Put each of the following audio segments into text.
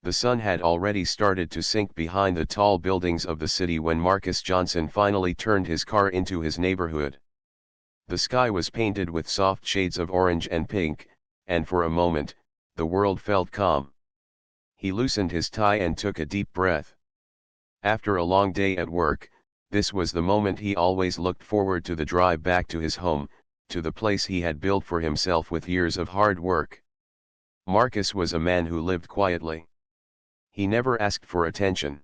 The sun had already started to sink behind the tall buildings of the city when Marcus Johnson finally turned his car into his neighborhood. The sky was painted with soft shades of orange and pink, and for a moment, the world felt calm. He loosened his tie and took a deep breath. After a long day at work, this was the moment he always looked forward to, the drive back to his home, to the place he had built for himself with years of hard work. Marcus was a man who lived quietly. He never asked for attention.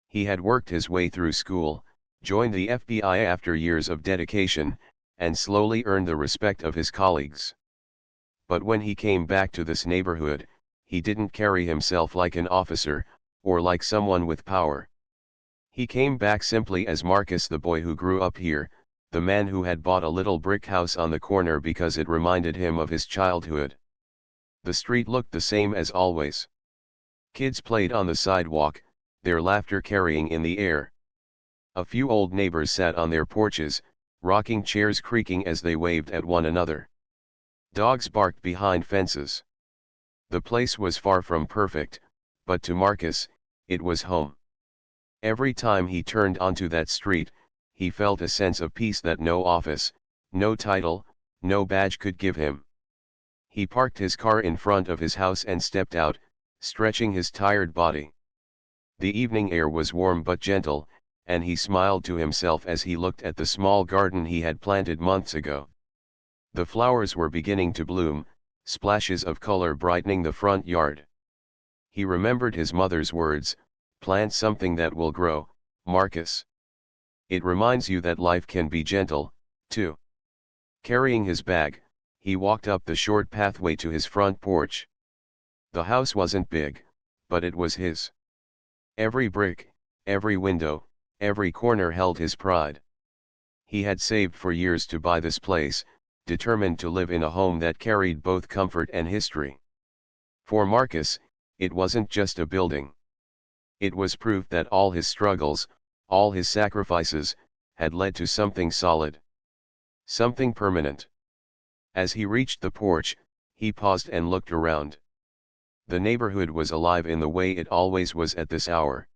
He had worked his way through school, joined the FBI after years of dedication, and slowly earned the respect of his colleagues. But when he came back to this neighborhood, he didn't carry himself like an officer, or like someone with power. He came back simply as Marcus, the boy who grew up here, the man who had bought a little brick house on the corner because it reminded him of his childhood. The street looked the same as always. Kids played on the sidewalk, their laughter carrying in the air. A few old neighbors sat on their porches, rocking chairs creaking as they waved at one another. Dogs barked behind fences. The place was far from perfect, but to Marcus, it was home. Every time he turned onto that street, he felt a sense of peace that no office, no title, no badge could give him. He parked his car in front of his house and stepped out, stretching his tired body. The evening air was warm but gentle, and he smiled to himself as he looked at the small garden he had planted months ago. The flowers were beginning to bloom, splashes of color brightening the front yard. He remembered his mother's words, "Plant something that will grow, Marcus. It reminds you that life can be gentle, too." Carrying his bag, he walked up the short pathway to his front porch. The house wasn't big, but it was his. Every brick, every window, every corner held his pride. He had saved for years to buy this place, determined to live in a home that carried both comfort and history. For Marcus, it wasn't just a building. It was proof that all his struggles, all his sacrifices, had led to something solid. Something permanent. As he reached the porch, he paused and looked around. The neighborhood was alive in the way it always was at this hour.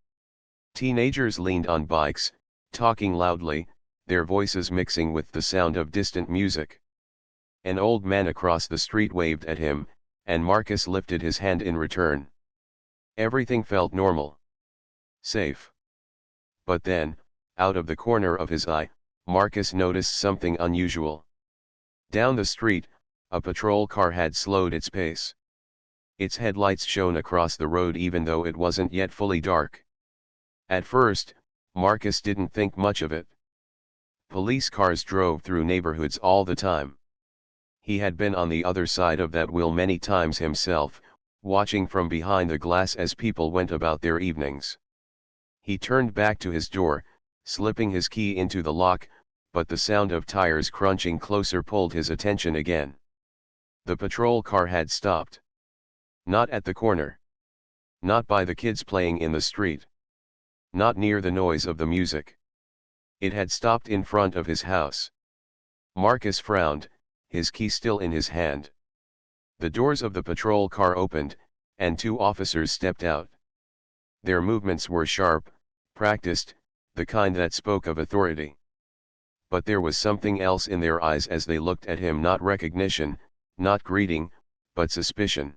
Teenagers leaned on bikes, talking loudly, their voices mixing with the sound of distant music. An old man across the street waved at him, and Marcus lifted his hand in return. Everything felt normal. Safe. But then, out of the corner of his eye, Marcus noticed something unusual. Down the street, a patrol car had slowed its pace. Its headlights shone across the road even though it wasn't yet fully dark. At first, Marcus didn't think much of it. Police cars drove through neighborhoods all the time. He had been on the other side of that wheel many times himself, watching from behind the glass as people went about their evenings. He turned back to his door, slipping his key into the lock, but the sound of tires crunching closer pulled his attention again. The patrol car had stopped. Not at the corner. Not by the kids playing in the street. Not near the noise of the music. It had stopped in front of his house. Marcus frowned, his key still in his hand. The doors of the patrol car opened, and two officers stepped out. Their movements were sharp, practiced, the kind that spoke of authority. But there was something else in their eyes as they looked at him, not recognition, not greeting, but suspicion.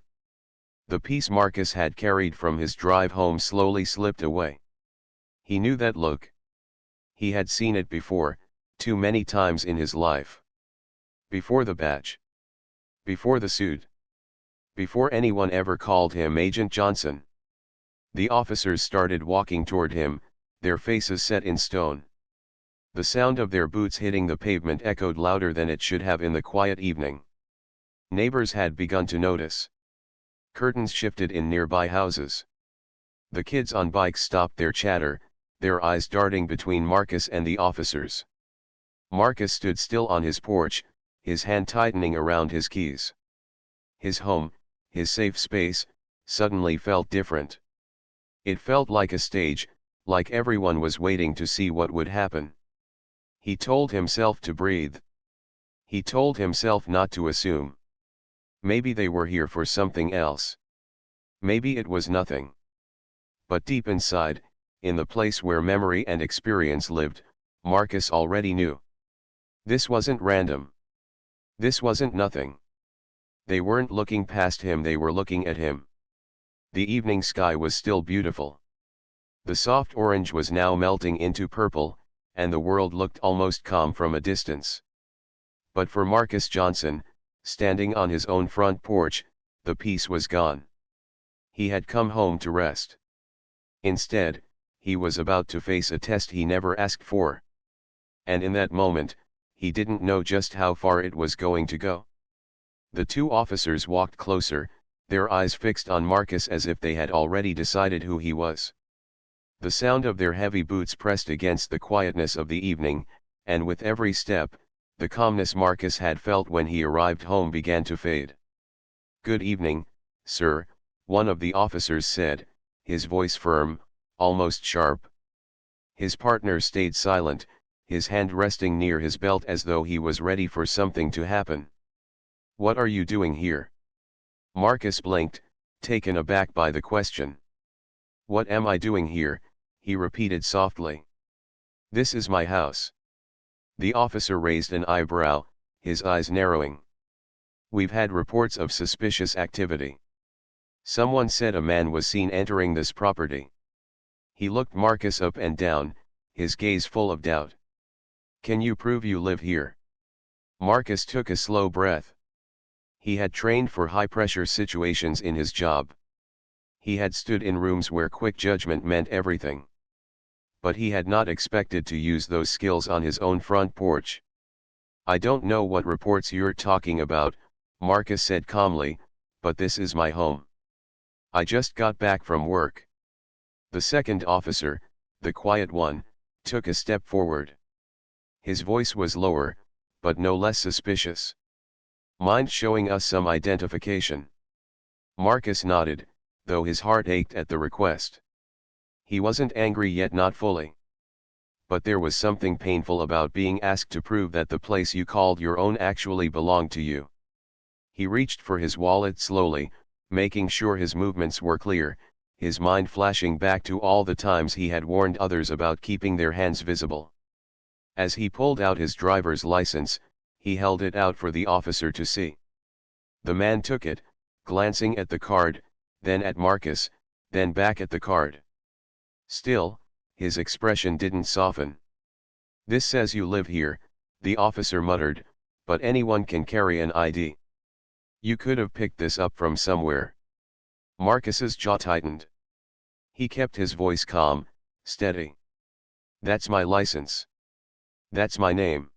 The peace Marcus had carried from his drive home slowly slipped away. He knew that look. He had seen it before, too many times in his life. Before the badge. Before the suit. Before anyone ever called him Agent Johnson. The officers started walking toward him, their faces set in stone. The sound of their boots hitting the pavement echoed louder than it should have in the quiet evening. Neighbors had begun to notice. Curtains shifted in nearby houses. The kids on bikes stopped their chatter, their eyes darting between Marcus and the officers. Marcus stood still on his porch, his hand tightening around his keys. His home, his safe space, suddenly felt different. It felt like a stage, like everyone was waiting to see what would happen. He told himself to breathe. He told himself not to assume. Maybe they were here for something else. Maybe it was nothing. But deep inside, in the place where memory and experience lived, Marcus already knew. This wasn't random. This wasn't nothing. They weren't looking past him, they were looking at him. The evening sky was still beautiful. The soft orange was now melting into purple, and the world looked almost calm from a distance. But for Marcus Johnson, standing on his own front porch, the peace was gone. He had come home to rest. Instead, he was about to face a test he never asked for. And in that moment, he didn't know just how far it was going to go. The two officers walked closer, their eyes fixed on Marcus as if they had already decided who he was. The sound of their heavy boots pressed against the quietness of the evening, and with every step, the calmness Marcus had felt when he arrived home began to fade. "Good evening, sir," one of the officers said, his voice firm, almost sharp. His partner stayed silent, his hand resting near his belt as though he was ready for something to happen. "What are you doing here?" Marcus blinked, taken aback by the question. "What am I doing here?" he repeated softly. "This is my house." The officer raised an eyebrow, his eyes narrowing. "We've had reports of suspicious activity. Someone said a man was seen entering this property." He looked Marcus up and down, his gaze full of doubt. "Can you prove you live here?" Marcus took a slow breath. He had trained for high-pressure situations in his job. He had stood in rooms where quick judgment meant everything. But he had not expected to use those skills on his own front porch. "I don't know what reports you're talking about," Marcus said calmly, "but this is my home. I just got back from work." The second officer, the quiet one, took a step forward. His voice was lower, but no less suspicious. "Mind showing us some identification?" Marcus nodded, though his heart ached at the request. He wasn't angry yet, not fully. But there was something painful about being asked to prove that the place you called your own actually belonged to you. He reached for his wallet slowly, making sure his movements were clear, his mind flashing back to all the times he had warned others about keeping their hands visible. As he pulled out his driver's license, he held it out for the officer to see. The man took it, glancing at the card, then at Marcus, then back at the card. Still, his expression didn't soften. "This says you live here," the officer muttered, "but anyone can carry an ID. You could have picked this up from somewhere." Marcus's jaw tightened. He kept his voice calm, steady. "That's my license. That's my name.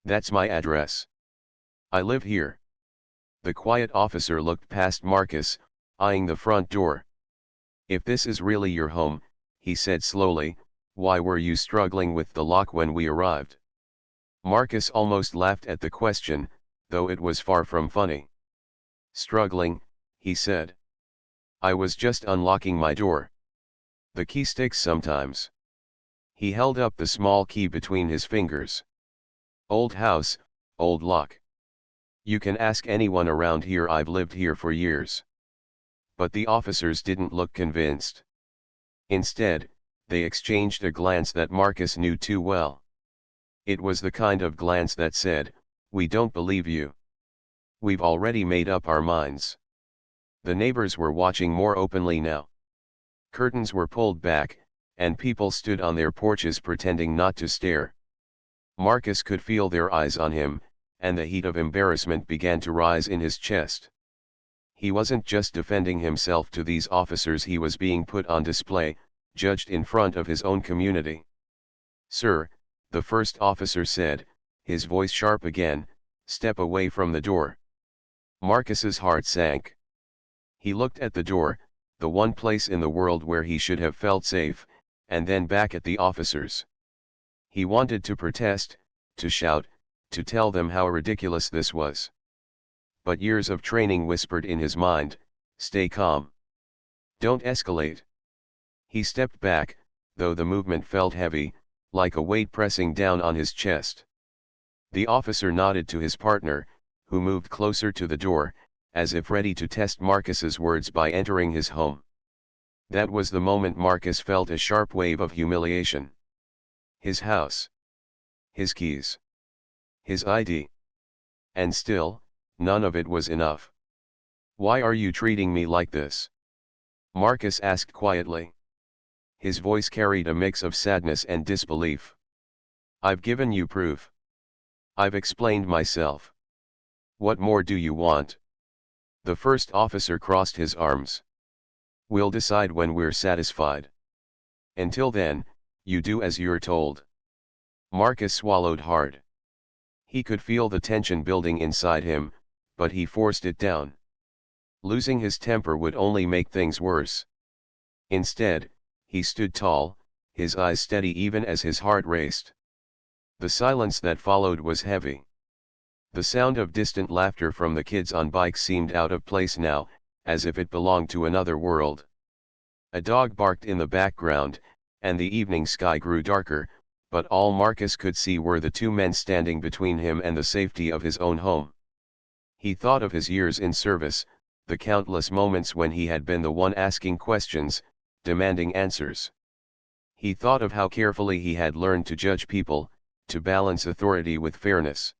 That's my address. I live here." The quiet officer looked past Marcus, eyeing the front door. "If this is really your home," he said slowly, "why were you struggling with the lock when we arrived?" Marcus almost laughed at the question, though it was far from funny. "Struggling," he said. "I was just unlocking my door. The key sticks sometimes." He held up the small key between his fingers. "Old house, old lock. You can ask anyone around here, I've lived here for years." But the officers didn't look convinced. Instead, they exchanged a glance that Marcus knew too well. It was the kind of glance that said, "We don't believe you. We've already made up our minds." The neighbors were watching more openly now. Curtains were pulled back, and people stood on their porches pretending not to stare. Marcus could feel their eyes on him, and the heat of embarrassment began to rise in his chest. He wasn't just defending himself to these officers, he was being put on display, judged in front of his own community. "Sir," the first officer said, his voice sharp again, "step away from the door." Marcus's heart sank. He looked at the door, the one place in the world where he should have felt safe, and then back at the officers. He wanted to protest, to shout, to tell them how ridiculous this was. But years of training whispered in his mind, "Stay calm. Don't escalate." He stepped back, though the movement felt heavy, like a weight pressing down on his chest. The officer nodded to his partner, who moved closer to the door, as if ready to test Marcus's words by entering his home. That was the moment Marcus felt a sharp wave of humiliation. His house. His keys. His ID. And still, none of it was enough. "Why are you treating me like this?" Marcus asked quietly. His voice carried a mix of sadness and disbelief. "I've given you proof. I've explained myself. What more do you want?" The first officer crossed his arms. "We'll decide when we're satisfied. Until then, you do as you're told." Marcus swallowed hard. He could feel the tension building inside him, but he forced it down. Losing his temper would only make things worse. Instead, he stood tall, his eyes steady even as his heart raced. The silence that followed was heavy. The sound of distant laughter from the kids on bikes seemed out of place now, as if it belonged to another world. A dog barked in the background, and the evening sky grew darker, but all Marcus could see were the two men standing between him and the safety of his own home. He thought of his years in service, the countless moments when he had been the one asking questions, demanding answers. He thought of how carefully he had learned to judge people, to balance authority with fairness.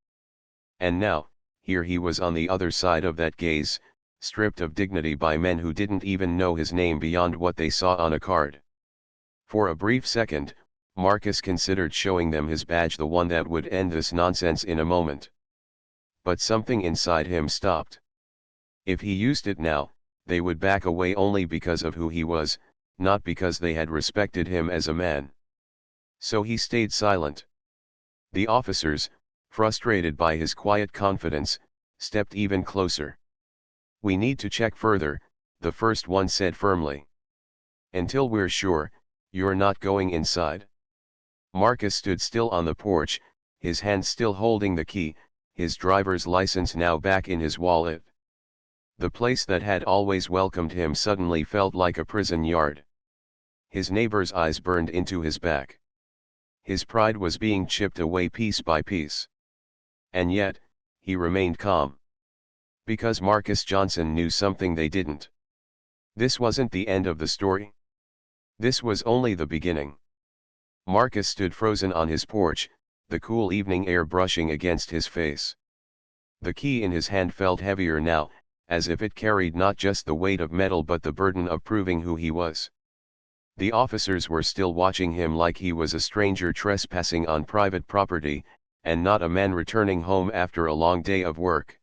And now, here he was on the other side of that gaze, stripped of dignity by men who didn't even know his name beyond what they saw on a card. For a brief second, Marcus considered showing them his badge, the one that would end this nonsense in a moment. But something inside him stopped. If he used it now, they would back away only because of who he was, not because they had respected him as a man. So he stayed silent. The officers, frustrated by his quiet confidence, stepped even closer. "We need to check further," the first one said firmly. "Until we're sure, you're not going inside." Marcus stood still on the porch, his hand still holding the key, his driver's license now back in his wallet. The place that had always welcomed him suddenly felt like a prison yard. His neighbor's eyes burned into his back. His pride was being chipped away piece by piece. And yet, he remained calm. Because Marcus Johnson knew something they didn't. This wasn't the end of the story. This was only the beginning. Marcus stood frozen on his porch, the cool evening air brushing against his face. The key in his hand felt heavier now, as if it carried not just the weight of metal but the burden of proving who he was. The officers were still watching him like he was a stranger trespassing on private property, and not a man returning home after a long day of work.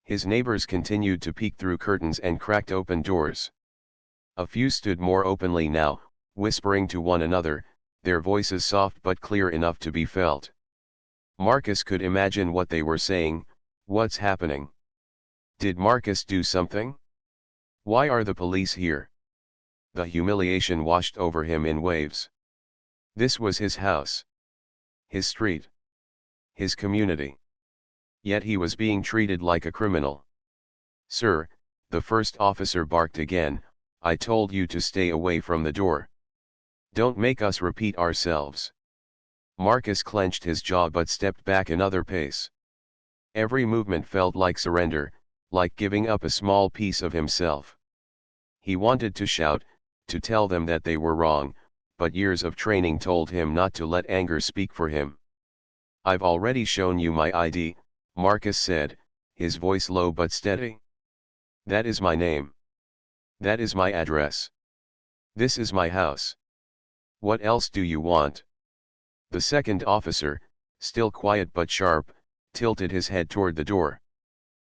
His neighbors continued to peek through curtains and cracked open doors. A few stood more openly now, whispering to one another, their voices soft but clear enough to be felt. Marcus could imagine what they were saying. "What's happening? Did Marcus do something? Why are the police here?" The humiliation washed over him in waves. This was his house. His street. His community. Yet he was being treated like a criminal. "Sir," the first officer barked again, "I told you to stay away from the door. Don't make us repeat ourselves." Marcus clenched his jaw but stepped back another pace. Every movement felt like surrender, like giving up a small piece of himself. He wanted to shout, to tell them that they were wrong, but years of training told him not to let anger speak for him. "I've already shown you my ID," Marcus said, his voice low but steady. "That is my name. That is my address. This is my house. What else do you want?" The second officer, still quiet but sharp, tilted his head toward the door.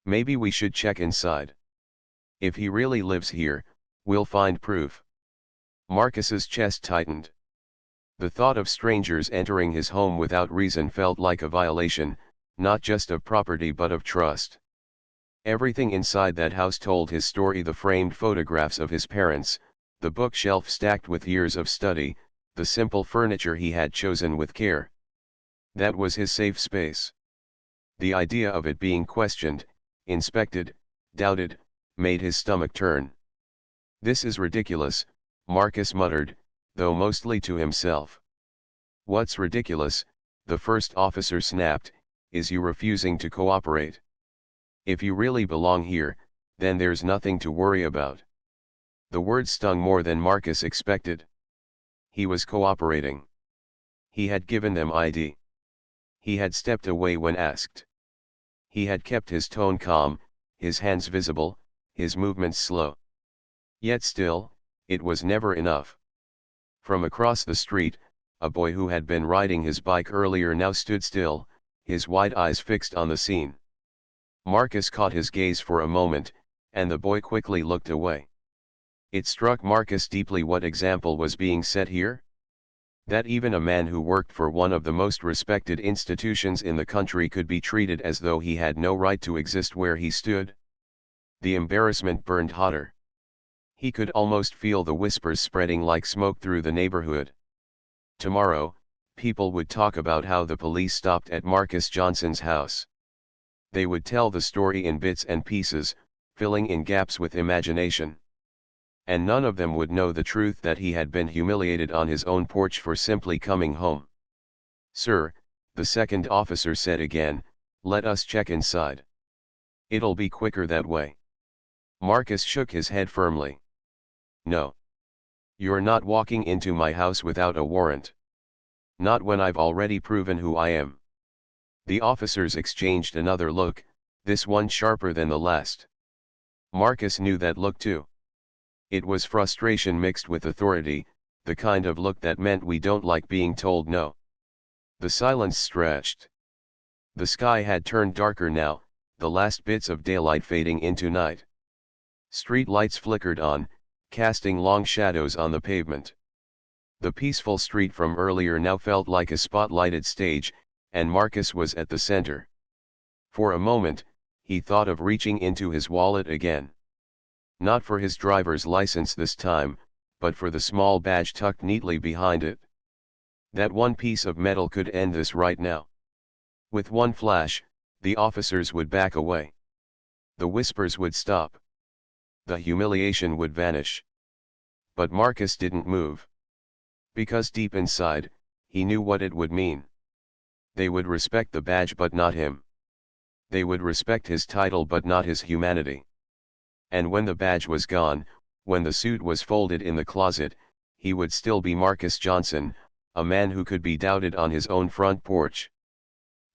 "Maybe we should check inside. If he really lives here, we'll find proof." Marcus's chest tightened. The thought of strangers entering his home without reason felt like a violation, not just of property but of trust. Everything inside that house told his story: the framed photographs of his parents, the bookshelf stacked with years of study, the simple furniture he had chosen with care. That was his safe space. The idea of it being questioned, inspected, doubted, made his stomach turn. "This is ridiculous," Marcus muttered, though mostly to himself. "What's ridiculous," the first officer snapped, "is you refusing to cooperate. If you really belong here, Then there's nothing to worry about. The words stung more than Marcus expected. He was cooperating. He had given them ID. He had stepped away when asked. He had kept his tone calm, his hands visible, his movements slow. Yet still, it was never enough. From across the street, a boy who had been riding his bike earlier now stood still, his wide eyes fixed on the scene. Marcus caught his gaze for a moment, and the boy quickly looked away. It struck Marcus deeply what example was being set here? That even a man who worked for one of the most respected institutions in the country could be treated as though he had no right to exist where he stood? The embarrassment burned hotter. He could almost feel the whispers spreading like smoke through the neighborhood. Tomorrow, people would talk about how the police stopped at Marcus Johnson's house. They would tell the story in bits and pieces, filling in gaps with imagination. And none of them would know the truth that he had been humiliated on his own porch for simply coming home. "Sir," the second officer said again, "let us check inside. It'll be quicker that way." Marcus shook his head firmly. "No. You're not walking into my house without a warrant. Not when I've already proven who I am." The officers exchanged another look, this one sharper than the last. Marcus knew that look too. It was frustration mixed with authority, the kind of look that meant we don't like being told no. The silence stretched. The sky had turned darker now, the last bits of daylight fading into night. Street lights flickered on, casting long shadows on the pavement. The peaceful street from earlier now felt like a spotlighted stage, and Marcus was at the center. For a moment, he thought of reaching into his wallet again. Not for his driver's license this time, but for the small badge tucked neatly behind it. That one piece of metal could end this right now. With one flash, the officers would back away. The whispers would stop. The humiliation would vanish. But Marcus didn't move. Because deep inside, he knew what it would mean. They would respect the badge but not him. They would respect his title but not his humanity. And when the badge was gone, when the suit was folded in the closet, he would still be Marcus Johnson, a man who could be doubted on his own front porch.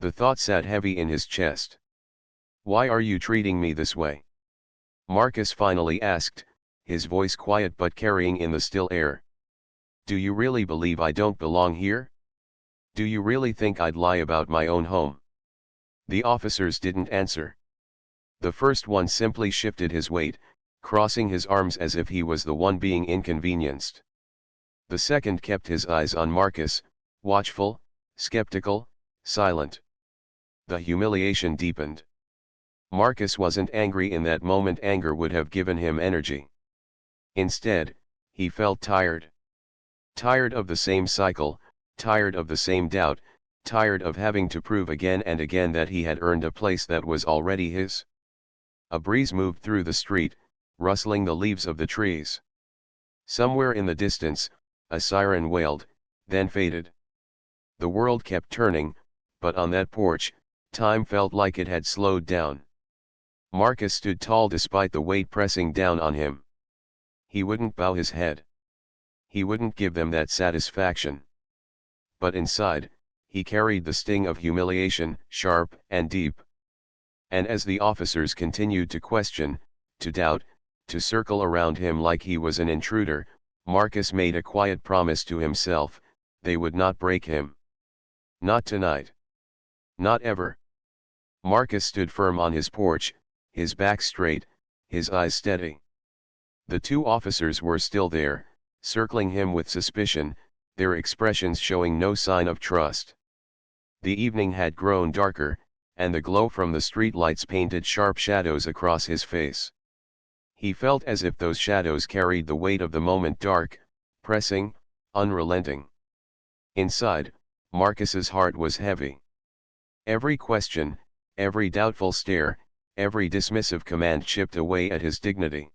The thought sat heavy in his chest. "Why are you treating me this way?" Marcus finally asked, his voice quiet but carrying in the still air. "Do you really believe I don't belong here? Do you really think I'd lie about my own home?" The officers didn't answer. The first one simply shifted his weight, crossing his arms as if he was the one being inconvenienced. The second kept his eyes on Marcus, watchful, skeptical, silent. The humiliation deepened. Marcus wasn't angry in that moment. Anger would have given him energy. Instead, he felt tired. Tired of the same cycle, tired of the same doubt, tired of having to prove again and again that he had earned a place that was already his. A breeze moved through the street, rustling the leaves of the trees. Somewhere in the distance, a siren wailed, then faded. The world kept turning, but on that porch, time felt like it had slowed down. Marcus stood tall despite the weight pressing down on him. He wouldn't bow his head. He wouldn't give them that satisfaction. But inside, he carried the sting of humiliation, sharp and deep. And as the officers continued to question, to doubt, to circle around him like he was an intruder, Marcus made a quiet promise to himself: they would not break him. Not tonight. Not ever. Marcus stood firm on his porch, his back straight, his eyes steady. The two officers were still there, circling him with suspicion, their expressions showing no sign of trust. The evening had grown darker, and the glow from the streetlights painted sharp shadows across his face. He felt as if those shadows carried the weight of the moment, dark, pressing, unrelenting. Inside, Marcus's heart was heavy. Every question, every doubtful stare, every dismissive command chipped away at his dignity.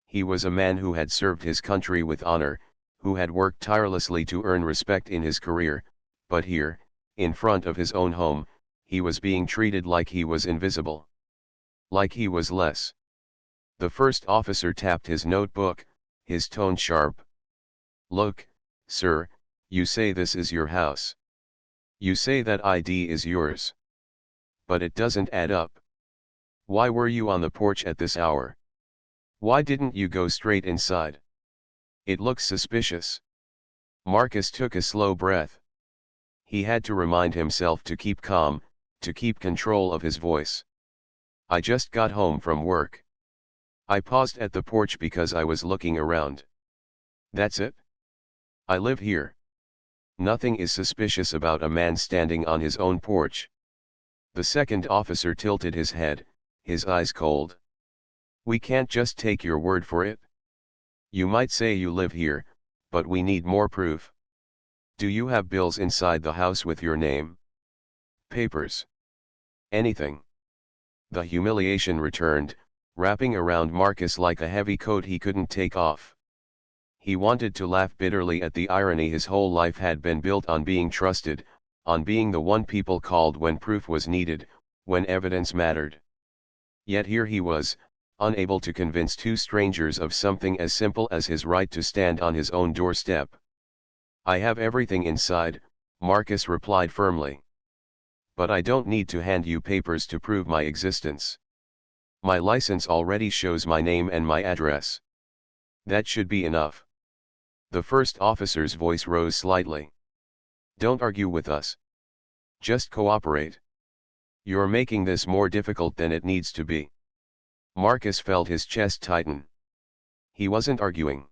He was a man who had served his country with honor, who had worked tirelessly to earn respect in his career, but here, in front of his own home, he was being treated like he was invisible. Like he was less. The first officer tapped his notebook, his tone sharp. "Look, sir, you say this is your house. You say that ID is yours. But it doesn't add up. Why were you on the porch at this hour? Why didn't you go straight inside? It looks suspicious." Marcus took a slow breath. He had to remind himself to keep calm, to keep control of his voice. "I just got home from work. I paused at the porch because I was looking around. That's it. I live here. Nothing is suspicious about a man standing on his own porch." The second officer tilted his head, his eyes cold. "We can't just take your word for it. You might say you live here, but we need more proof. Do you have bills inside the house with your name? Papers? Anything?" The humiliation returned, wrapping around Marcus like a heavy coat he couldn't take off. He wanted to laugh bitterly at the irony. His whole life had been built on being trusted, on being the one people called when proof was needed, when evidence mattered. Yet here he was, unable to convince two strangers of something as simple as his right to stand on his own doorstep. "I have everything inside," Marcus replied firmly. "But I don't need to hand you papers to prove my existence. My license already shows my name and my address. That should be enough." The first officer's voice rose slightly. "Don't argue with us. Just cooperate. You're making this more difficult than it needs to be." Marcus felt his chest tighten. He wasn't arguing.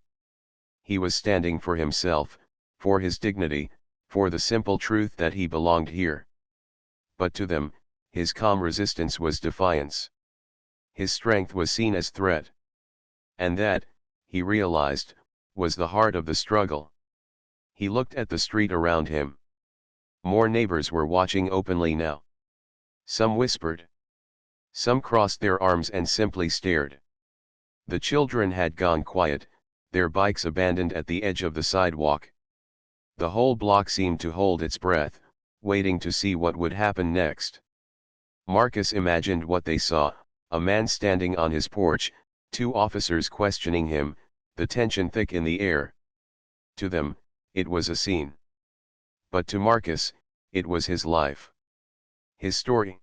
He was standing for himself, for his dignity, for the simple truth that he belonged here. But to them, his calm resistance was defiance. His strength was seen as threat. And that, he realized, was the heart of the struggle. He looked at the street around him. More neighbors were watching openly now. Some whispered. Some crossed their arms and simply stared. The children had gone quiet, their bikes abandoned at the edge of the sidewalk. The whole block seemed to hold its breath, waiting to see what would happen next. Marcus imagined what they saw: a man standing on his porch, two officers questioning him, the tension thick in the air. To them, it was a scene. But to Marcus, it was his life. His story.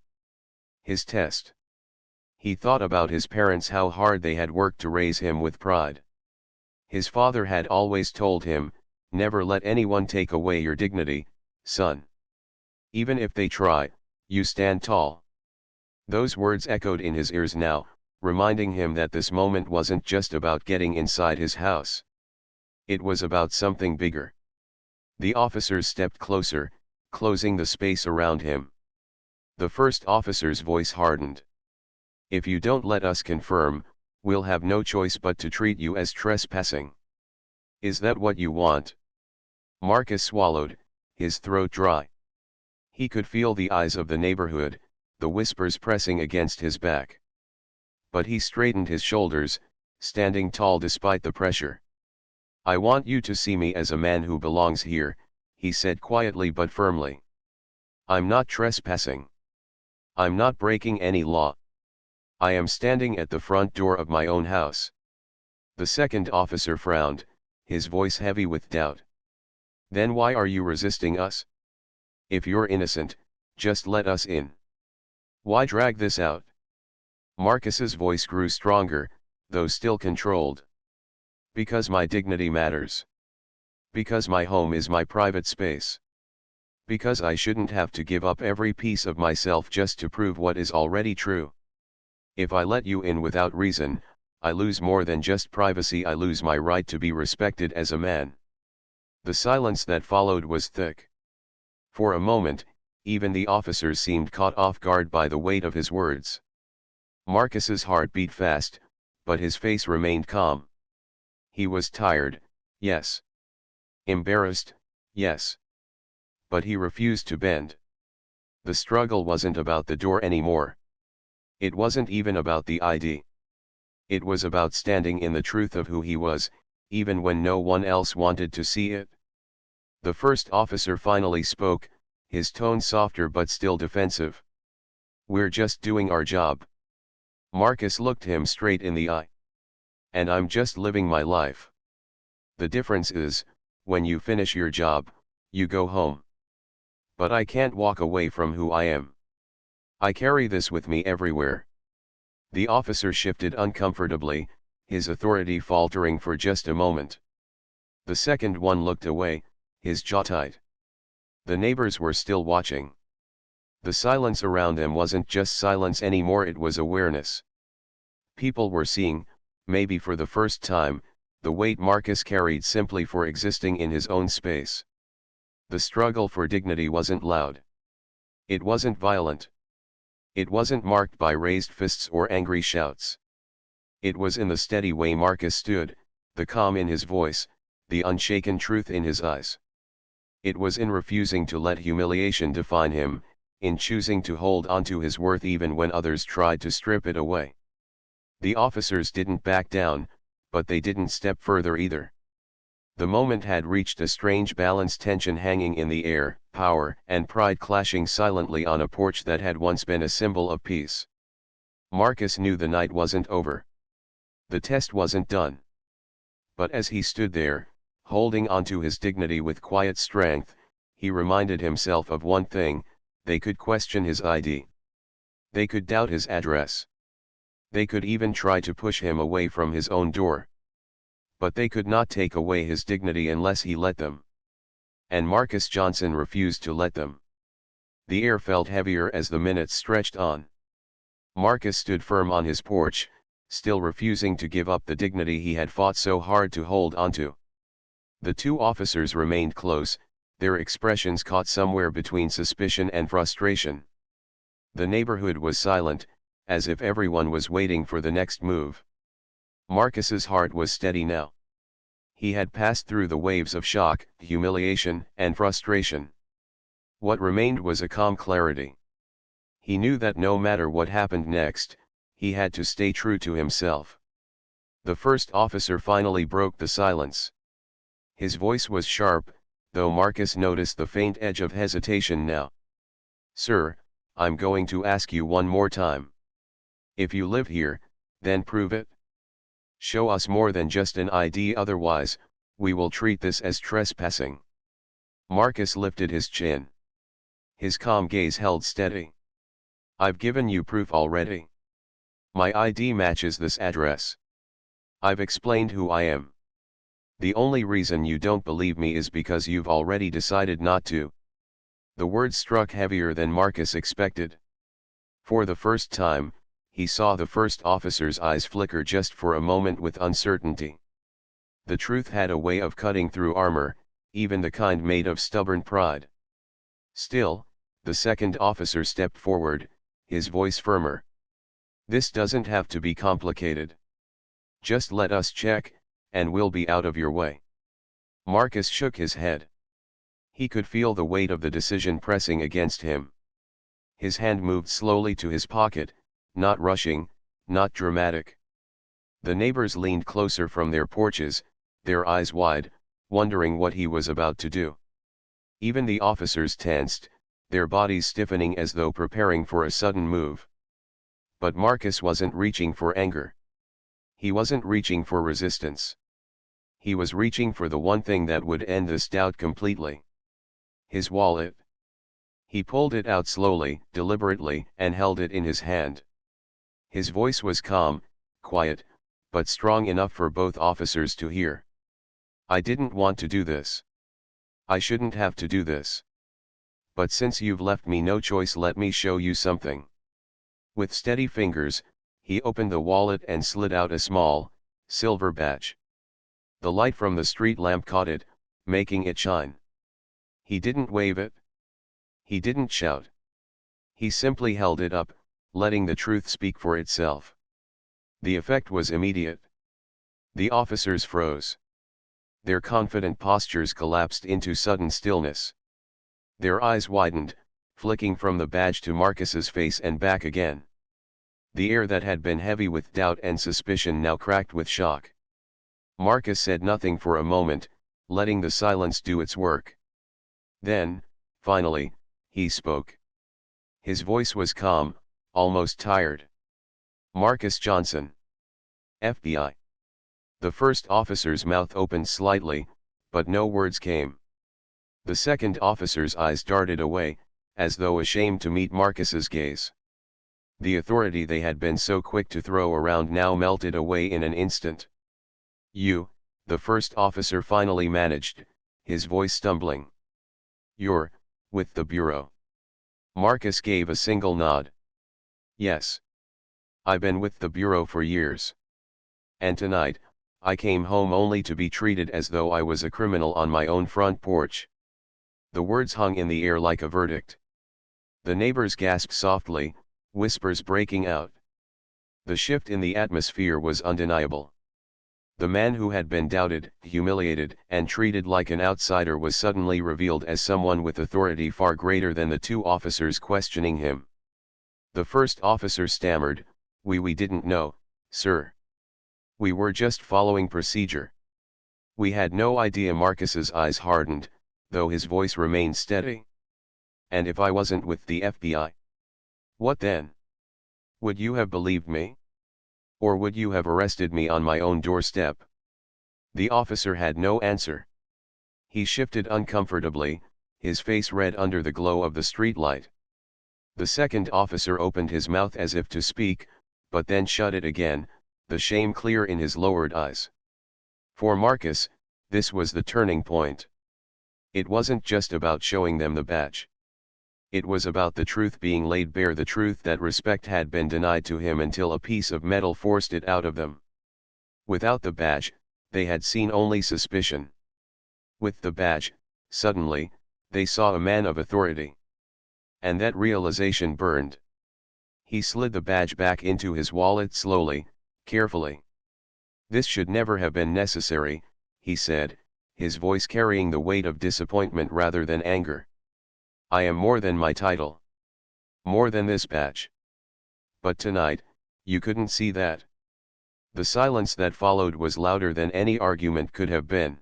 His test. He thought about his parents, how hard they had worked to raise him with pride. His father had always told him, "Never let anyone take away your dignity, son. Even if they try, you stand tall." Those words echoed in his ears now, reminding him that this moment wasn't just about getting inside his house. It was about something bigger. The officers stepped closer, closing the space around him. The first officer's voice hardened. "If you don't let us confirm, we'll have no choice but to treat you as trespassing. Is that what you want?" Marcus swallowed, his throat dry. He could feel the eyes of the neighborhood, the whispers pressing against his back. But he straightened his shoulders, standing tall despite the pressure. "I want you to see me as a man who belongs here," he said quietly but firmly. "I'm not trespassing. I'm not breaking any law. I am standing at the front door of my own house." The second officer frowned, his voice heavy with doubt. "Then why are you resisting us? If you're innocent, just let us in. Why drag this out?" Marcus's voice grew stronger, though still controlled. "Because my dignity matters. Because my home is my private space. Because I shouldn't have to give up every piece of myself just to prove what is already true. If I let you in without reason, I lose more than just privacy. I lose my right to be respected as a man." The silence that followed was thick. For a moment, even the officers seemed caught off guard by the weight of his words. Marcus's heart beat fast, but his face remained calm. He was tired, yes. Embarrassed, yes. But he refused to bend. The struggle wasn't about the door anymore. It wasn't even about the ID. It was about standing in the truth of who he was, even when no one else wanted to see it. The first officer finally spoke, his tone softer but still defensive. "We're just doing our job." Marcus looked him straight in the eye. and I'm just living my life. The difference is, when you finish your job, you go home. But I can't walk away from who I am. I carry this with me everywhere." The officer shifted uncomfortably, his authority faltering for just a moment. The second one looked away, his jaw tight. The neighbors were still watching. The silence around them wasn't just silence anymore, it was awareness. People were seeing, maybe for the first time, the weight Marcus carried simply for existing in his own space. The struggle for dignity wasn't loud. It wasn't violent. It wasn't marked by raised fists or angry shouts. It was in the steady way Marcus stood, the calm in his voice, the unshaken truth in his eyes. It was in refusing to let humiliation define him, in choosing to hold onto his worth even when others tried to strip it away. The officers didn't back down, but they didn't step further either. The moment had reached a strange balance, tension hanging in the air, power and pride clashing silently on a porch that had once been a symbol of peace. Marcus knew the night wasn't over. The test wasn't done. But as he stood there, holding onto his dignity with quiet strength, he reminded himself of one thing: they could question his ID. They could doubt his address. They could even try to push him away from his own door. But they could not take away his dignity unless he let them. And Marcus Johnson refused to let them. The air felt heavier as the minutes stretched on. Marcus stood firm on his porch, still refusing to give up the dignity he had fought so hard to hold onto. The two officers remained close, their expressions caught somewhere between suspicion and frustration. The neighborhood was silent, as if everyone was waiting for the next move. Marcus's heart was steady now. He had passed through the waves of shock, humiliation, and frustration. What remained was a calm clarity. He knew that no matter what happened next, he had to stay true to himself. The first officer finally broke the silence. His voice was sharp, though Marcus noticed the faint edge of hesitation now. "Sir, I'm going to ask you one more time. If you live here, then prove it. Show us more than just an ID, otherwise, we will treat this as trespassing." Marcus lifted his chin. His calm gaze held steady. "I've given you proof already. My ID matches this address. I've explained who I am. The only reason you don't believe me is because you've already decided not to." The words struck heavier than Marcus expected. For the first time, he saw the first officer's eyes flicker just for a moment with uncertainty. The truth had a way of cutting through armor, even the kind made of stubborn pride. Still, the second officer stepped forward, his voice firmer. "This doesn't have to be complicated. Just let us check, and we'll be out of your way." Marcus shook his head. He could feel the weight of the decision pressing against him. His hand moved slowly to his pocket, not rushing, not dramatic. The neighbors leaned closer from their porches, their eyes wide, wondering what he was about to do. Even the officers tensed, their bodies stiffening as though preparing for a sudden move. But Marcus wasn't reaching for anger. He wasn't reaching for resistance. He was reaching for the one thing that would end this doubt completely. His wallet. He pulled it out slowly, deliberately, and held it in his hand. His voice was calm, quiet, but strong enough for both officers to hear. "I didn't want to do this. I shouldn't have to do this. But since you've left me no choice, let me show you something." With steady fingers, he opened the wallet and slid out a small, silver badge. The light from the street lamp caught it, making it shine. He didn't wave it. He didn't shout. He simply held it up, letting the truth speak for itself. The effect was immediate. The officers froze. Their confident postures collapsed into sudden stillness. Their eyes widened, flicking from the badge to Marcus's face and back again. The air that had been heavy with doubt and suspicion now cracked with shock. Marcus said nothing for a moment, letting the silence do its work. Then, finally, he spoke. His voice was calm, almost tired. "Marcus Johnson. FBI. The first officer's mouth opened slightly, but no words came. The second officer's eyes darted away, as though ashamed to meet Marcus's gaze. The authority they had been so quick to throw around now melted away in an instant. "You," the first officer finally managed, his voice stumbling. "You're with the Bureau." Marcus gave a single nod. "Yes. I've been with the Bureau for years. And tonight, I came home only to be treated as though I was a criminal on my own front porch." The words hung in the air like a verdict. The neighbors gasped softly, whispers breaking out. The shift in the atmosphere was undeniable. The man who had been doubted, humiliated, and treated like an outsider was suddenly revealed as someone with authority far greater than the two officers questioning him. The first officer stammered, We didn't know, sir. We were just following procedure. We had no idea." Marcus's eyes hardened, though his voice remained steady. "And if I wasn't with the FBI? What then? Would you have believed me? Or would you have arrested me on my own doorstep?" The officer had no answer. He shifted uncomfortably, his face red under the glow of the streetlight. The second officer opened his mouth as if to speak, but then shut it again, the shame clear in his lowered eyes. For Marcus, this was the turning point. It wasn't just about showing them the badge. It was about the truth being laid bare, the truth that respect had been denied to him until a piece of metal forced it out of them. Without the badge, they had seen only suspicion. With the badge, suddenly, they saw a man of authority. And that realization burned. He slid the badge back into his wallet slowly, carefully. "This should never have been necessary," he said, his voice carrying the weight of disappointment rather than anger. "I am more than my title. More than this badge. But tonight, you couldn't see that." The silence that followed was louder than any argument could have been.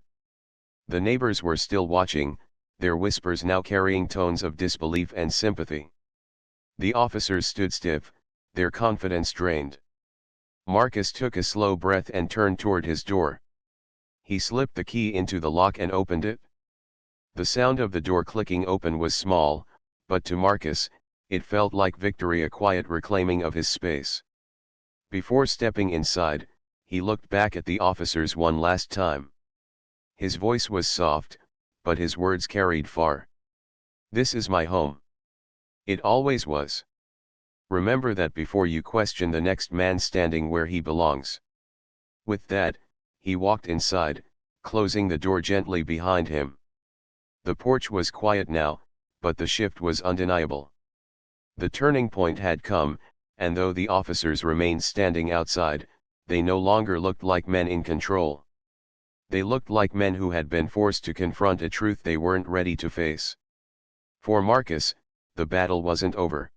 The neighbors were still watching, their whispers now carrying tones of disbelief and sympathy. The officers stood stiff, their confidence drained. Marcus took a slow breath and turned toward his door. He slipped the key into the lock and opened it. The sound of the door clicking open was small, but to Marcus, it felt like victory, a quiet reclaiming of his space. Before stepping inside, he looked back at the officers one last time. His voice was soft, but his words carried far. "This is my home. It always was. Remember that before you question the next man standing where he belongs." With that, he walked inside, closing the door gently behind him. The porch was quiet now, but the shift was undeniable. The turning point had come, and though the officers remained standing outside, they no longer looked like men in control. They looked like men who had been forced to confront a truth they weren't ready to face. For Marcus, the battle wasn't over.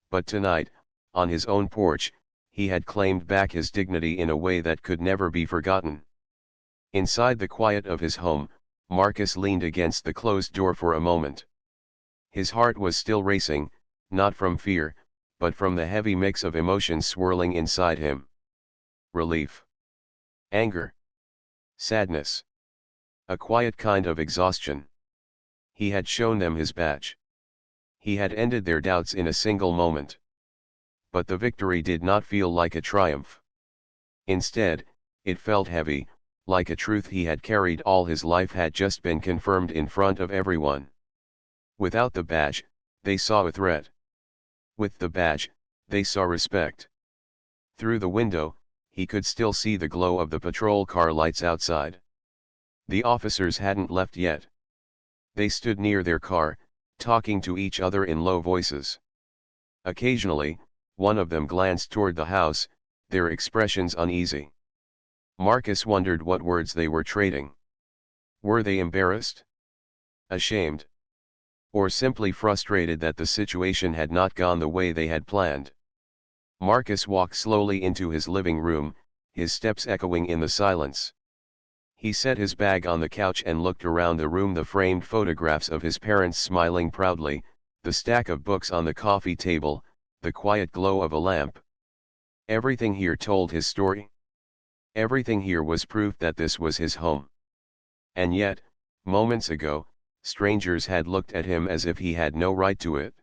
But tonight, on his own porch, he had claimed back his dignity in a way that could never be forgotten. Inside the quiet of his home, Marcus leaned against the closed door for a moment. His heart was still racing, not from fear, but from the heavy mix of emotions swirling inside him. Relief. Anger. Sadness. A quiet kind of exhaustion. He had shown them his badge. He had ended their doubts in a single moment. But the victory did not feel like a triumph. Instead, it felt heavy, like a truth he had carried all his life had just been confirmed in front of everyone. Without the badge, they saw a threat. With the badge, they saw respect. Through the window, he could still see the glow of the patrol car lights outside. The officers hadn't left yet. They stood near their car, talking to each other in low voices. Occasionally, one of them glanced toward the house, their expressions uneasy. Marcus wondered what words they were trading. Were they embarrassed? Ashamed? Or simply frustrated that the situation had not gone the way they had planned? Marcus walked slowly into his living room, his steps echoing in the silence. He set his bag on the couch and looked around the room, the framed photographs of his parents smiling proudly, the stack of books on the coffee table, the quiet glow of a lamp. Everything here told his story. Everything here was proof that this was his home. And yet, moments ago, strangers had looked at him as if he had no right to it.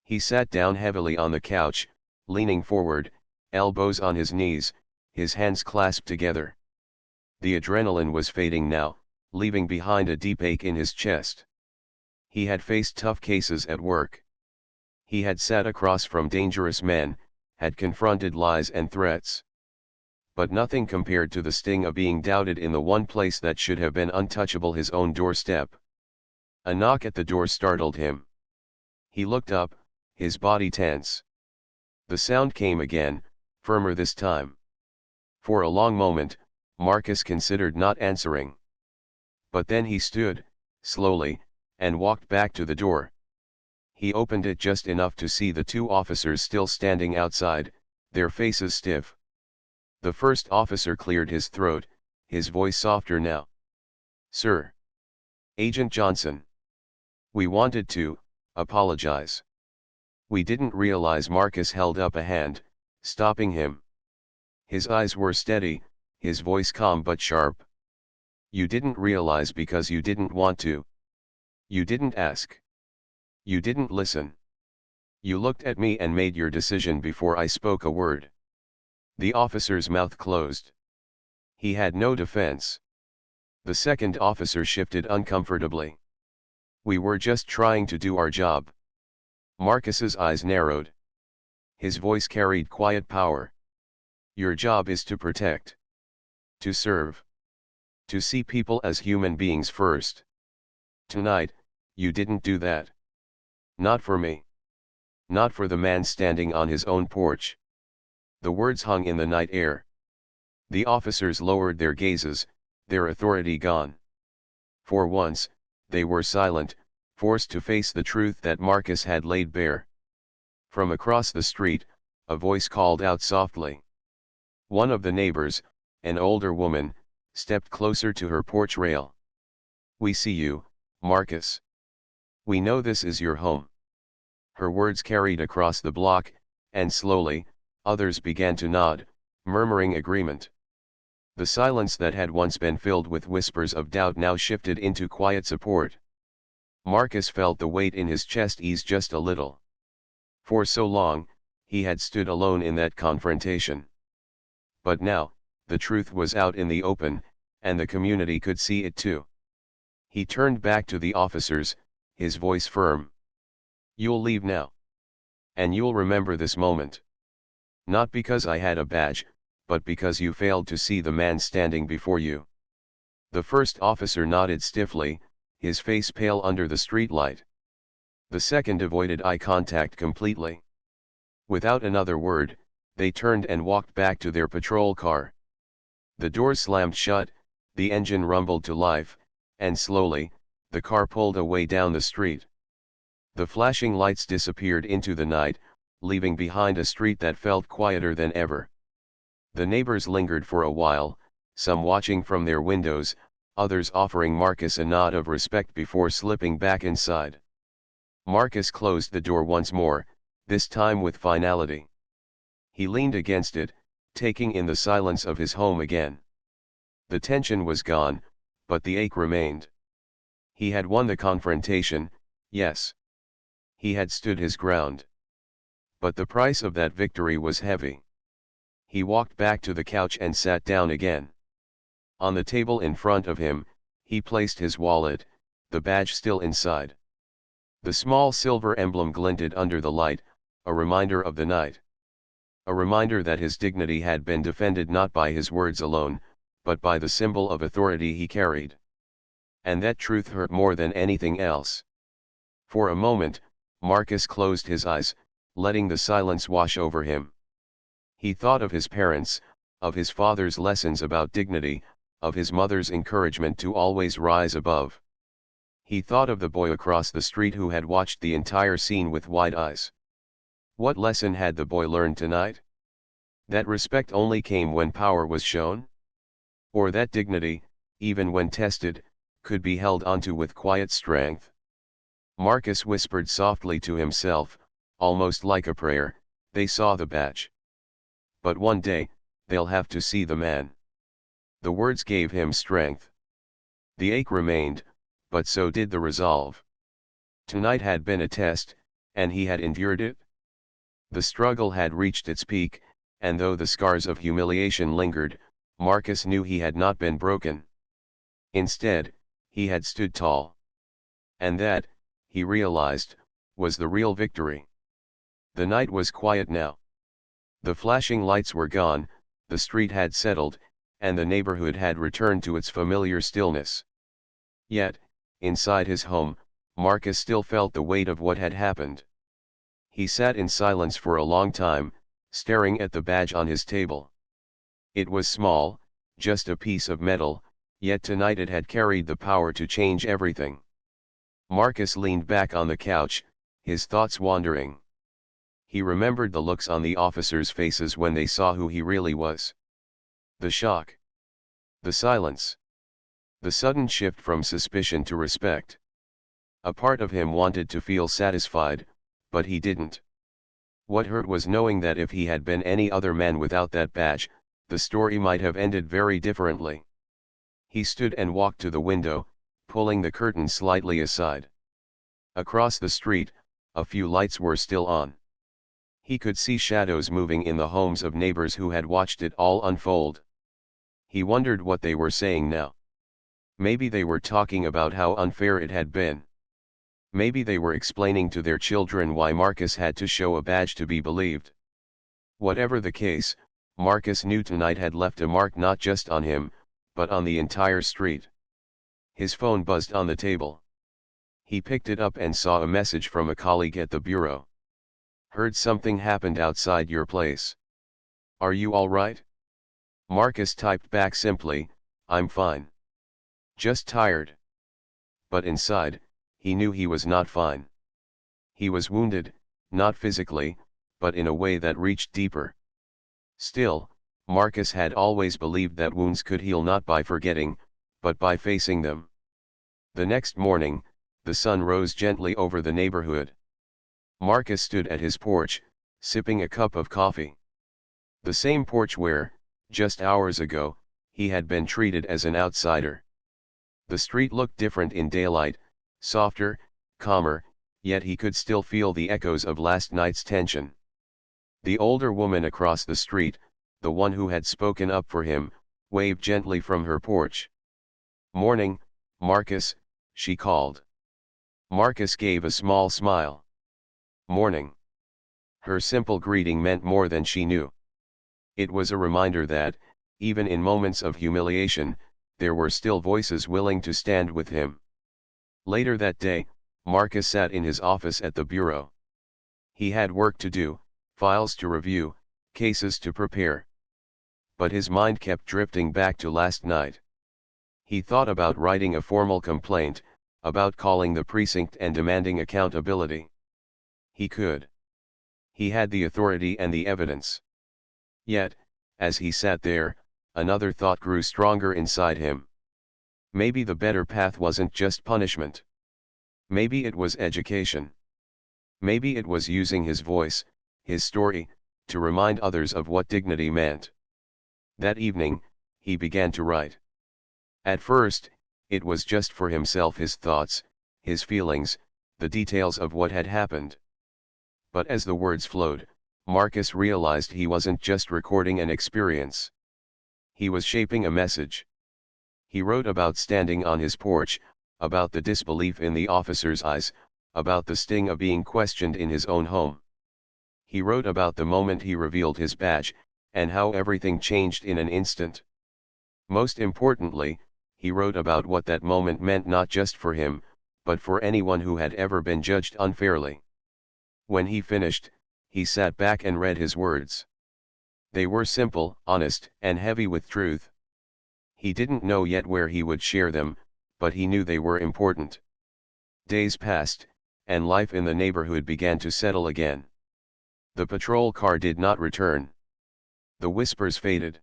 He sat down heavily on the couch, leaning forward, elbows on his knees, his hands clasped together. The adrenaline was fading now, leaving behind a deep ache in his chest. He had faced tough cases at work. He had sat across from dangerous men, had confronted lies and threats. But nothing compared to the sting of being doubted in the one place that should have been untouchable, his own doorstep. A knock at the door startled him. He looked up, his body tense. The sound came again, firmer this time. For a long moment, Marcus considered not answering. But then he stood, slowly, and walked back to the door. He opened it just enough to see the two officers still standing outside, their faces stiff. The first officer cleared his throat, his voice softer now. "Sir. Agent Johnson. We wanted to apologize. We didn't realize." Marcus held up a hand, stopping him. His eyes were steady, his voice calm but sharp. "You didn't realize because you didn't want to. You didn't ask. You didn't listen. You looked at me and made your decision before I spoke a word." The officer's mouth closed. He had no defense. The second officer shifted uncomfortably. "We were just trying to do our job." Marcus's eyes narrowed. His voice carried quiet power. "Your job is to protect. To serve. To see people as human beings first. Tonight, you didn't do that. Not for me. Not for the man standing on his own porch." The words hung in the night air. The officers lowered their gazes, their authority gone. For once, they were silent, forced to face the truth that Marcus had laid bare. From across the street, a voice called out softly. One of the neighbors, an older woman, stepped closer to her porch rail. "We see you, Marcus. We know this is your home." Her words carried across the block, and slowly, others began to nod, murmuring agreement. The silence that had once been filled with whispers of doubt now shifted into quiet support. Marcus felt the weight in his chest ease just a little. For so long, he had stood alone in that confrontation. But now, the truth was out in the open, and the community could see it too. He turned back to the officers, his voice firm. "You'll leave now. And you'll remember this moment. Not because I had a badge, but because you failed to see the man standing before you." The first officer nodded stiffly, his face pale under the streetlight. The second avoided eye contact completely. Without another word, they turned and walked back to their patrol car. The doors slammed shut, the engine rumbled to life, and slowly, the car pulled away down the street. The flashing lights disappeared into the night, leaving behind a street that felt quieter than ever. The neighbors lingered for a while, some watching from their windows, others offering Marcus a nod of respect before slipping back inside. Marcus closed the door once more, this time with finality. He leaned against it, taking in the silence of his home again. The tension was gone, but the ache remained. He had won the confrontation, yes. He had stood his ground. But the price of that victory was heavy. He walked back to the couch and sat down again. On the table in front of him, he placed his wallet, the badge still inside. The small silver emblem glinted under the light, a reminder of the night. A reminder that his dignity had been defended not by his words alone, but by the symbol of authority he carried. And that truth hurt more than anything else. For a moment, Marcus closed his eyes, letting the silence wash over him. He thought of his parents, of his father's lessons about dignity, of his mother's encouragement to always rise above. He thought of the boy across the street who had watched the entire scene with wide eyes. What lesson had the boy learned tonight? That respect only came when power was shown? Or that dignity, even when tested, could be held onto with quiet strength? Marcus whispered softly to himself, almost like a prayer, "They saw the badge. But one day, they'll have to see the man." The words gave him strength. The ache remained, but so did the resolve. Tonight had been a test, and he had endured it. The struggle had reached its peak, and though the scars of humiliation lingered, Marcus knew he had not been broken. Instead, he had stood tall. And that, he realized, was the real victory. The night was quiet now. The flashing lights were gone, the street had settled, and the neighborhood had returned to its familiar stillness. Yet, inside his home, Marcus still felt the weight of what had happened. He sat in silence for a long time, staring at the badge on his table. It was small, just a piece of metal, yet tonight it had carried the power to change everything. Marcus leaned back on the couch, his thoughts wandering. He remembered the looks on the officers' faces when they saw who he really was. The shock. The silence. The sudden shift from suspicion to respect. A part of him wanted to feel satisfied, but he didn't. What hurt was knowing that if he had been any other man without that badge, the story might have ended very differently. He stood and walked to the window, pulling the curtain slightly aside. Across the street, a few lights were still on. He could see shadows moving in the homes of neighbors who had watched it all unfold. He wondered what they were saying now. Maybe they were talking about how unfair it had been. Maybe they were explaining to their children why Marcus had to show a badge to be believed. Whatever the case, Marcus knew tonight had left a mark not just on him, but on the entire street. His phone buzzed on the table. He picked it up and saw a message from a colleague at the bureau. Heard something happened outside your place. Are you all right? Marcus typed back simply, I'm fine. Just tired. But inside, he knew he was not fine. He was wounded, not physically, but in a way that reached deeper. Still, Marcus had always believed that wounds could heal not by forgetting, but by facing them. The next morning, the sun rose gently over the neighborhood. Marcus stood at his porch, sipping a cup of coffee. The same porch where, just hours ago, he had been treated as an outsider. The street looked different in daylight, softer, calmer, yet he could still feel the echoes of last night's tension. The older woman across the street, the one who had spoken up for him, waved gently from her porch. Morning, Marcus, she called. Marcus gave a small smile. Morning. Her simple greeting meant more than she knew. It was a reminder that, even in moments of humiliation, there were still voices willing to stand with him. Later that day, Marcus sat in his office at the bureau. He had work to do, files to review, cases to prepare. But his mind kept drifting back to last night. He thought about writing a formal complaint, about calling the precinct and demanding accountability. He could. He had the authority and the evidence. Yet, as he sat there, another thought grew stronger inside him. Maybe the better path wasn't just punishment. Maybe it was education. Maybe it was using his voice, his story, to remind others of what dignity meant. That evening, he began to write. At first, it was just for himself, his thoughts, his feelings, the details of what had happened. But as the words flowed, Marcus realized he wasn't just recording an experience. He was shaping a message. He wrote about standing on his porch, about the disbelief in the officer's eyes, about the sting of being questioned in his own home. He wrote about the moment he revealed his badge, and how everything changed in an instant. Most importantly, he wrote about what that moment meant not just for him, but for anyone who had ever been judged unfairly. When he finished, he sat back and read his words. They were simple, honest, and heavy with truth. He didn't know yet where he would share them, but he knew they were important. Days passed, and life in the neighborhood began to settle again. The patrol car did not return. The whispers faded.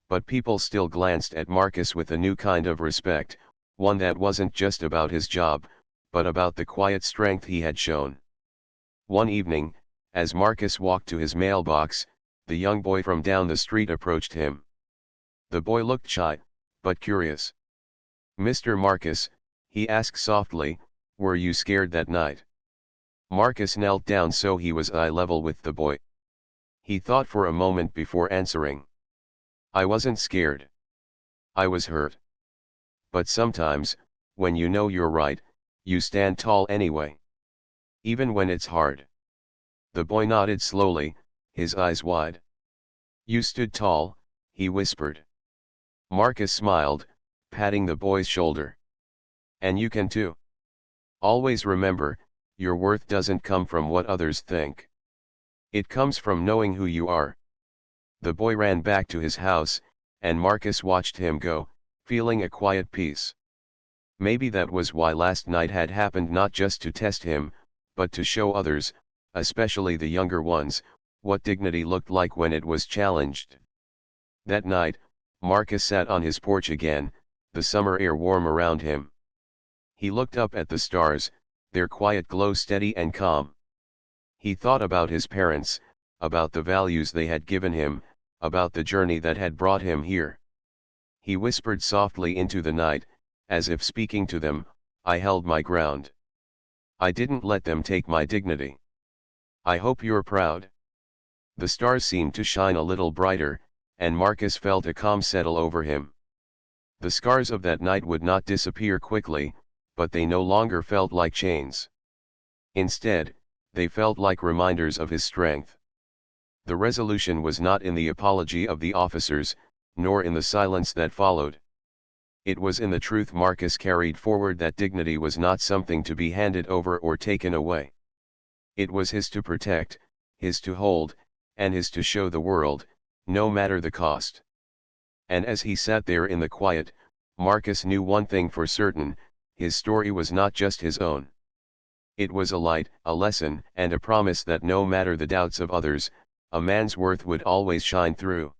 But people still glanced at Marcus with a new kind of respect, one that wasn't just about his job, but about the quiet strength he had shown. One evening, as Marcus walked to his mailbox, the young boy from down the street approached him. The boy looked shy, but curious. "Mr. Marcus," he asked softly, "were you scared that night?" Marcus knelt down so he was eye level with the boy. He thought for a moment before answering. "I wasn't scared. I was hurt. But sometimes, when you know you're right, you stand tall anyway. Even when it's hard." The boy nodded slowly, his eyes wide. "You stood tall," he whispered. Marcus smiled, patting the boy's shoulder. "And you can too. Always remember, your worth doesn't come from what others think. It comes from knowing who you are." The boy ran back to his house, and Marcus watched him go, feeling a quiet peace. Maybe that was why last night had happened, not just to test him, but to show others, especially the younger ones, what dignity looked like when it was challenged. That night, Marcus sat on his porch again, the summer air warm around him. He looked up at the stars, their quiet glow steady and calm. He thought about his parents, about the values they had given him, about the journey that had brought him here. He whispered softly into the night, as if speaking to them, "I held my ground. I didn't let them take my dignity. I hope you're proud." The stars seemed to shine a little brighter, and Marcus felt a calm settle over him. The scars of that night would not disappear quickly, but they no longer felt like chains. Instead, they felt like reminders of his strength. The resolution was not in the apology of the officers, nor in the silence that followed. It was in the truth Marcus carried forward that dignity was not something to be handed over or taken away. It was his to protect, his to hold, and his to show the world, no matter the cost. And as he sat there in the quiet, Marcus knew one thing for certain: his story was not just his own. It was a light, a lesson, and a promise that no matter the doubts of others, a man's worth would always shine through.